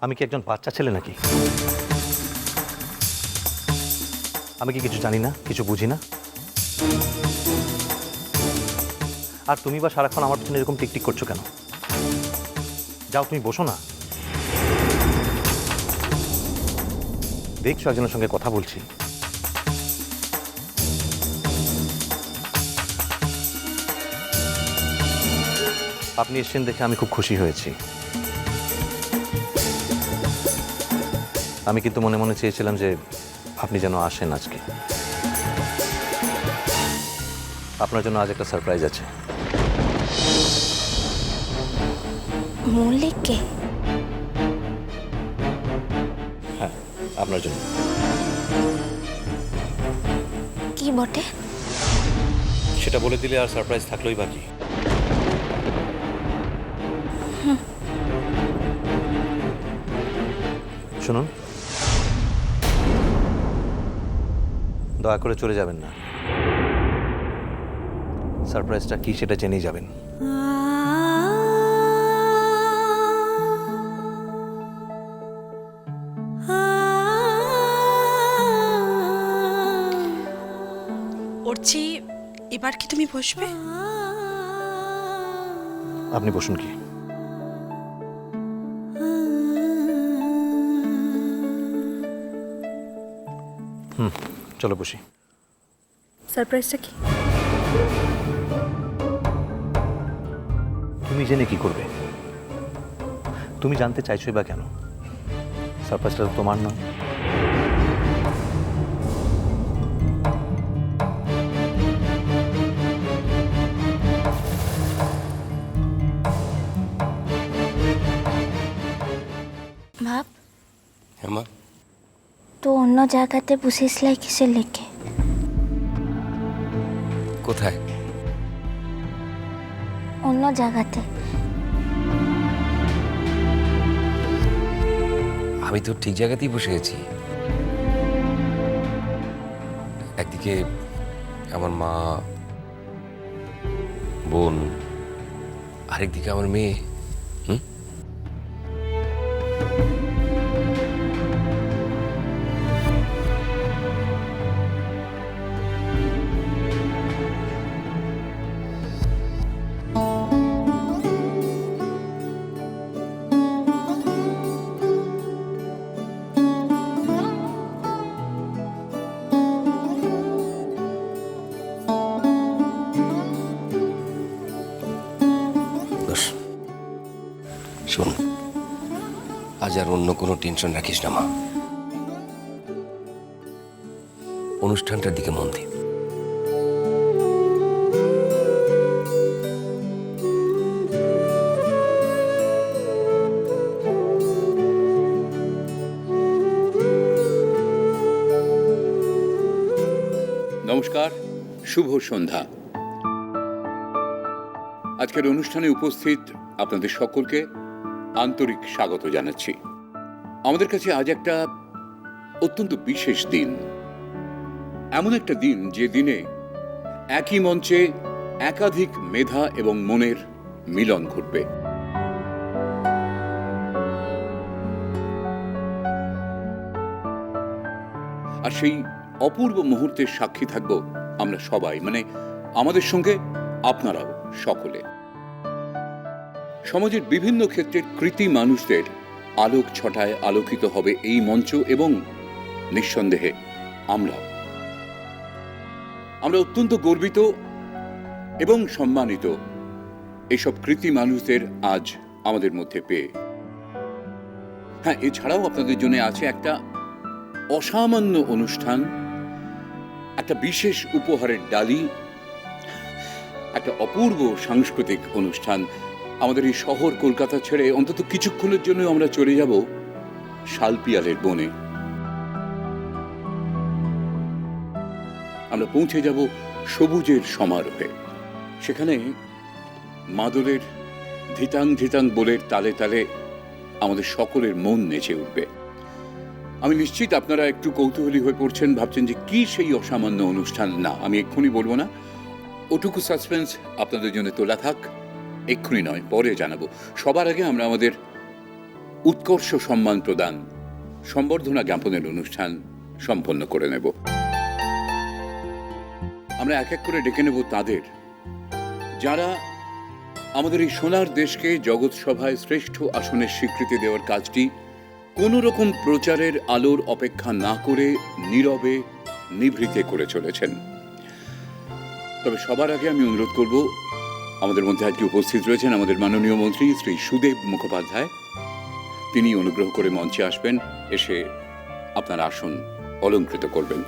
আমি কি একজন বাচ্চা ছেলে নাকি? আমি কি কিছু জানি না, কিছু বুঝি না? আর তুমি বা সারাক্ষণ আমার পিছনে এরকম টিকটিক করছো কেন? যাও, তুমি বসো না। দেখছো একজনের সঙ্গে কথা বলছি। আপনি এসেছেন দেখে আমি খুব খুশি হয়েছি। আমি কিন্তু মনে মনে চেয়েছিলাম যে আপনি যেন আসেন আজকে। আপনার জন্য আজ একটা সারপ্রাইজ আছে। মল্লিককে? হ্যাঁ, আপনার জন্য। কি বটে? সেটা বলে দিলে আর সারপ্রাইজ থাকলোই বাকি। শুনুন, দয়া করে চলে যাবেন না। সারপ্রাইজটা কি সেটা জেনেই যাবেন। অর্চি, এবার কি তুমি বসবে? আপনি বসুন। কি চলো বসি। সারপ্রাইজটা কি? তুমি জেনে কি করবে? তুমি জানতে চাইছোই বা কেন? সারপ্রাইজটা তো তোমার নয়। ভাব হেমা, তো অন্য জায়গাতে বসিসলাই কিসের লেগে? কোথায়? অন্য জায়গাতে। আমি তো ঠিক জায়গাতেই বসে আছি। একদিকে আমার মা, বোন, আরেকদিকে আমার মেয়ে। বস, শোন, আজ আর অন্য কোনো টেনশন রাখিস না মা। অনুষ্ঠানটার দিকে মন দে। নমস্কার, শুভ সন্ধ্যা। আজকের অনুষ্ঠানে উপস্থিত আপনাদের সকলকে আন্তরিক স্বাগত জানাচ্ছি। আমাদের কাছে আজ একটা অত্যন্ত বিশেষ দিন। এমন একটা দিন যে দিনে একই মঞ্চে একাধিক মেধা এবং মনের মিলন ঘটবে। আর সেই অপূর্ব মুহূর্তের সাক্ষী থাকব আমরা সবাই, মানে আমাদের সঙ্গে আপনারাও সকলে। সমাজের বিভিন্ন ক্ষেত্রের কৃতি মানুষদের আলোক ছটায় আলোকিত হবে এই মঞ্চ এবং নিঃসন্দেহে আমরা অত্যন্ত গর্বিত এবং সম্মানিত এইসব কৃতি মানুষদের আজ আমাদের মধ্যে পেয়ে। হ্যাঁ, এছাড়াও আপনাদের জন্য আছে একটা অসামান্য অনুষ্ঠান, একটা বিশেষ উপহারের ডালি, একটা অপূর্ব সাংস্কৃতিক অনুষ্ঠান। আমাদের এই শহর কলকাতা ছেড়ে অন্তত কিছুক্ষণের জন্য আমরা চলে যাব শালপিয়ালের বনে। আমরা পৌঁছে যাব সবুজের সমারোহে। সেখানে মাদলের ধিতাং ধিতাং বোলের তালে তালে আমাদের সকলের মন নেচে উঠবে। আমি নিশ্চিত আপনারা একটু কৌতূহলী হয়ে পড়ছেন, ভাবছেন যে কি সেই অসামান্য অনুষ্ঠান। না, আমি এক্ষুনি বলবো না, ওটুকু সাসপেন্স আপনাদের জন্য তোলা থাক। এক্ষুনি নয়, পরে জানাবো। সবার আগে আমরা আমাদের উৎকর্ষ সম্মান প্রদান সম্বর্ধনা জ্ঞাপনের অনুষ্ঠান সম্পন্ন করে নেব। আমরা এক এক করে ডেকে নেব তাদের, যারা আমাদের এই সোনার দেশকে জগৎ সভায় শ্রেষ্ঠ আসনের স্বীকৃতি দেওয়ার কাজটি কোনো রকম প্রচারের আলোর অপেক্ষা না করে নীরবে নিভৃতে করে চলেছেন। তবে সবার আগে আমি অনুরোধ করব, আমাদের মধ্যে আজকে উপস্থিত রয়েছেন আমাদের মাননীয় মন্ত্রী শ্রী সুদেব মুখোপাধ্যায়। তিনি অনুগ্রহ করে মঞ্চে আসবেন, এসে আপনার আসন অলঙ্কৃত করবেন।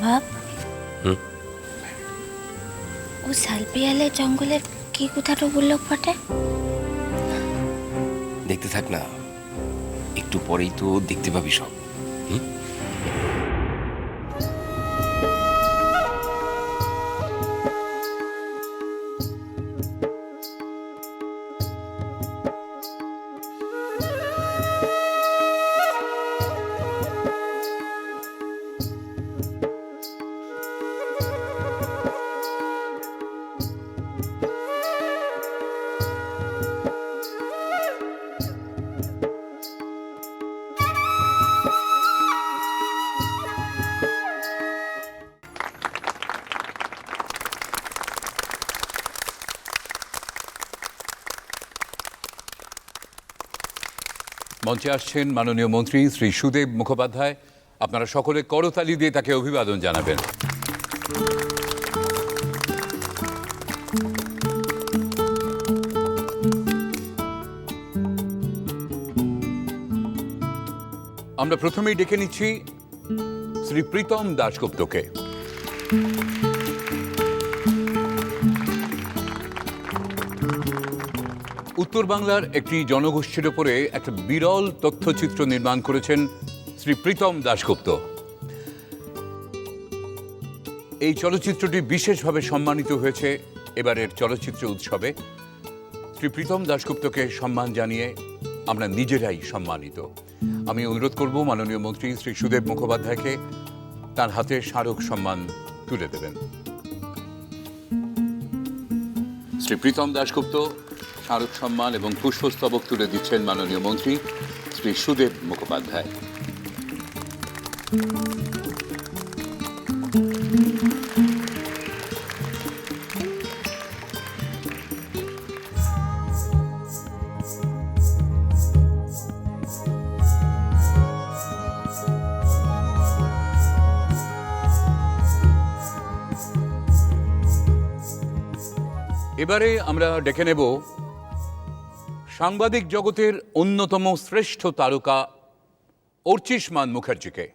বাপ ও সালপিয়ালে জঙ্গলের কি কোথাটা বললো পটে? দেখতে থাক না, একটু পরেই তো দেখতে পাবি সব। মঞ্চে আসছেন মাননীয় মন্ত্রী শ্রী সুদেব মুখোপাধ্যায়। আপনারা সকলে করতালি দিয়ে তাকে অভিবাদন জানাবেন। আমরা প্রথমেই ডেকে নিচ্ছি শ্রী প্রীতম দাশগুপ্তকে। উত্তর বাংলার একটি জনগোষ্ঠীর উপরে একটা বিরল তথ্যচিত্র নির্মাণ করেছেন শ্রী প্রীতম দাশগুপ্ত। এই চলচ্চিত্রটি বিশেষভাবে সম্মানিত হয়েছে এবারের চলচ্চিত্র উৎসবে। শ্রী প্রীতম দাশগুপ্তকে সম্মান জানিয়ে আমরা নিজেরাই সম্মানিত। আমি অনুরোধ করব মাননীয় মন্ত্রী শ্রী সুদেব মুখোপাধ্যায়কে তার হাতে স্মারক সম্মান তুলে দেবেন। শ্রী প্রীতম দাশগুপ্ত স্মারক সম্মান এবং পুষ্পস্তবক তুলে দিচ্ছেন মাননীয় মন্ত্রী শ্রী সুদেব মুখোপাধ্যায়। এবারে আমরা ডেকে নেব সাংবাদিক জগতের অন্যতম শ্রেষ্ঠ তারকা অর্চিষ্মান মুখার্জিকে।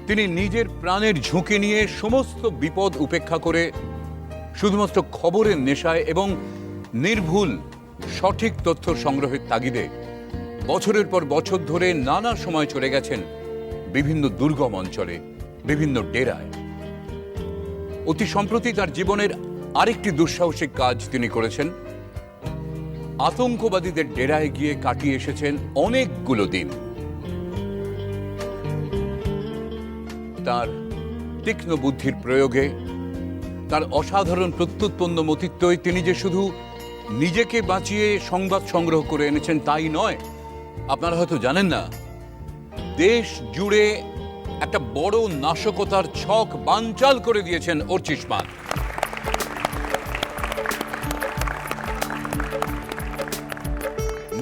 তিনি নিজের প্রাণের ঝুঁকি নিয়ে সমস্ত বিপদ উপেক্ষা করে শুধুমাত্র খবরের নেশায় এবং নির্ভুল সঠিক তথ্য সংগ্রহের তাগিদে বছরের পর বছর ধরে নানা সময় চলে গেছেন বিভিন্ন দুর্গম অঞ্চলে, বিভিন্ন ডেরায়। অতি সম্প্রতি তার জীবনের আরেকটি দুঃসাহসিক কাজ তিনি করেছেন। আতঙ্কবাদীদের ডেরায় গিয়ে কাটিয়ে এসেছেন অনেকগুলো দিন। তার তীক্ষ্ণ বুদ্ধির প্রয়োগে, তার অসাধারণ প্রত্যুৎপন্ন মতিত্বই তিনি যে শুধু নিজেকে বাঁচিয়ে সংবাদ সংগ্রহ করে এনেছেন তাই নয়, আপনারা হয়তো জানেন না, দেশ জুড়ে একটা বড় নাশকতার ছক বানচাল করে দিয়েছেন অর্চিষ্মান।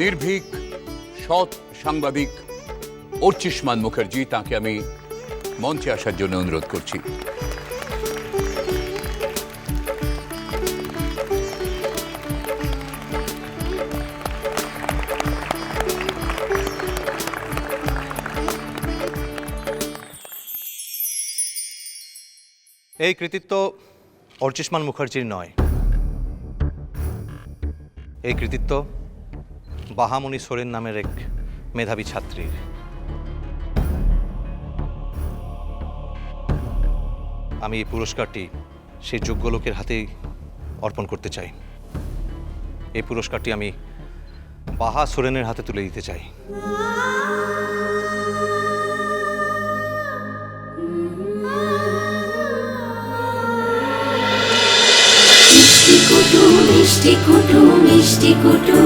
নির্ভীক সৎ সাংবাদিক অর্চিষ্মান মুখার্জি, তাকে আমি মঞ্চে আসার জন্য অনুরোধ করছি। এই কৃতিত্ব অর্চিষ্মান মুখার্জির নয়, এই কৃতিত্ব বাহামণি সোরেন নামের এক মেধাবী ছাত্রীর। আমি এই পুরস্কারটি সেই যোগ্য লোকের হাতেই অর্পণ করতে চাই। এই পুরস্কারটি আমি বাহা সোরেনের হাতে তুলে দিতে চাই। কুটু মিষ্টি কুটু মিষ্টি কুটু